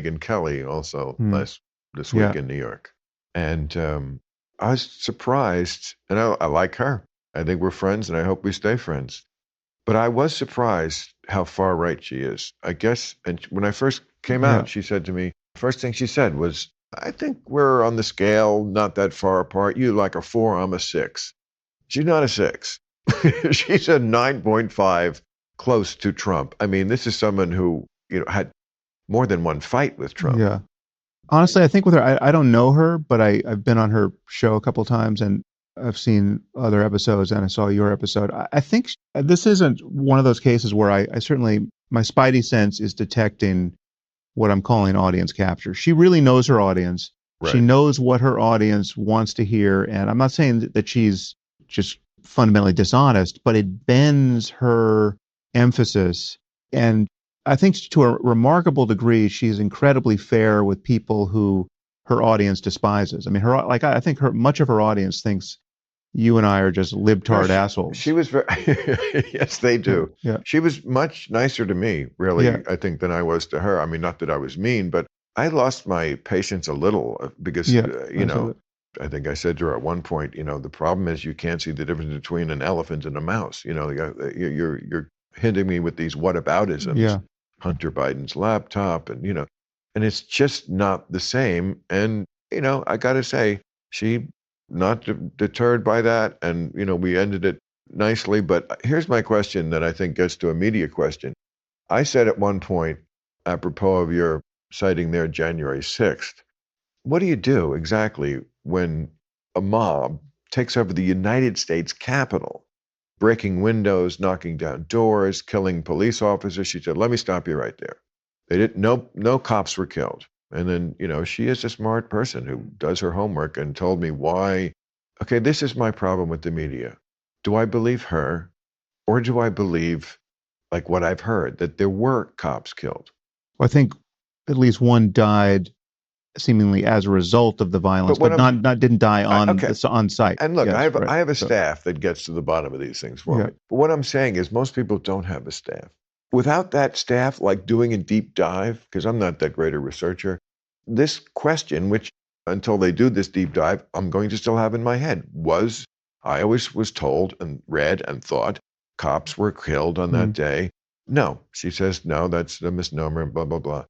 Megyn Kelly also Mm. this Yeah. week in New York. And I was surprised, and I like her. I think we're friends, and I hope we stay friends. But I was surprised how far right she is. I guess, and when I first came Yeah. out, she said to me, first thing she said was, I think we're on the scale not that far apart. You like a 4, I'm a 6. She's not a 6. She's a 9.5, close to Trump. I mean, this is someone who, had more than one fight with Trump. Yeah. Honestly, I think with her, I don't know her, but I've been on her show a couple times and I've seen other episodes and I saw your episode. I think this isn't one of those cases where I certainly, my spidey sense is detecting what I'm calling audience capture. She really knows her audience. She Right. knows what her audience wants to hear. And I'm not saying that she's just fundamentally dishonest, but it bends her emphasis. And I think to a remarkable degree, she's incredibly fair with people who her audience despises. I mean, I think much of her audience thinks you and I are just No, libtard she assholes. was very, yes, they Yeah. do. Yeah. She was much nicer to me, Yeah. really, I think, than I was to her. I mean, not that I was mean, but I lost my patience a little because, Yeah. I saw that. I think I said to her at one point, the problem is you can't see the difference between an elephant and a mouse. You're hitting me with these whataboutisms, Yeah. Hunter Biden's laptop, and it's just not the same. And, I got to say, she not deterred by that, and we ended it nicely. But here's my question that I think gets to a media question. I said at one point, apropos of your citing there January 6th, what do you do exactly when a mob takes over the United States Capitol, breaking windows, knocking down doors, killing police officers? She said, let me stop you right there. They didn't, no cops were killed. And then, she is a smart person who does her homework and told me why. Okay, this is my problem with the media. Do I believe her, or do I believe, like what I've heard, that there were cops killed? Well, I think at least one died seemingly as a result of the violence, But what but I'm, not didn't die okay, on site. and look, Yes, right. I have a So staff that gets to the bottom of these things for yeah, me. But what I'm saying is most people don't have a staff. Without that staff, like doing a deep dive, because I'm not that great a researcher, this question, which until they do this deep dive, I'm going to still have in my head, I always was told and read and thought cops were killed on that mm, day. No, she says, no, that's a misnomer, blah, blah, blah.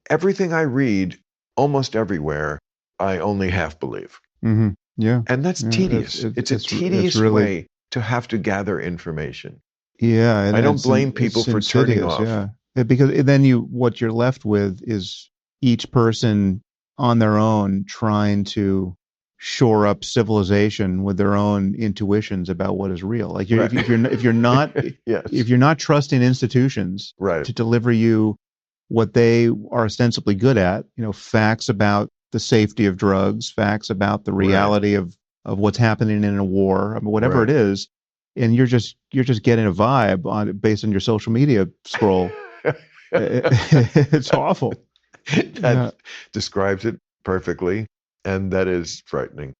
Everything I read, almost everywhere, I only half believe. hmm yeah, And that's yeah. tedious. It's a It's tedious really way to have to gather information. yeah, and I don't blame people it's for turning insidious. off. Yeah, because then what you're left with is each person on their own trying to shore up civilization with their own intuitions about what is real. Like Right. if Yes. you're not trusting institutions Right. to deliver you what they are ostensibly good at, facts about the safety of drugs, facts about the Right. reality of what's happening in a war, I mean, whatever it Right. is, and you're just getting a vibe based on your social media scroll. It's awful. Yeah. That describes it perfectly, and that is frightening.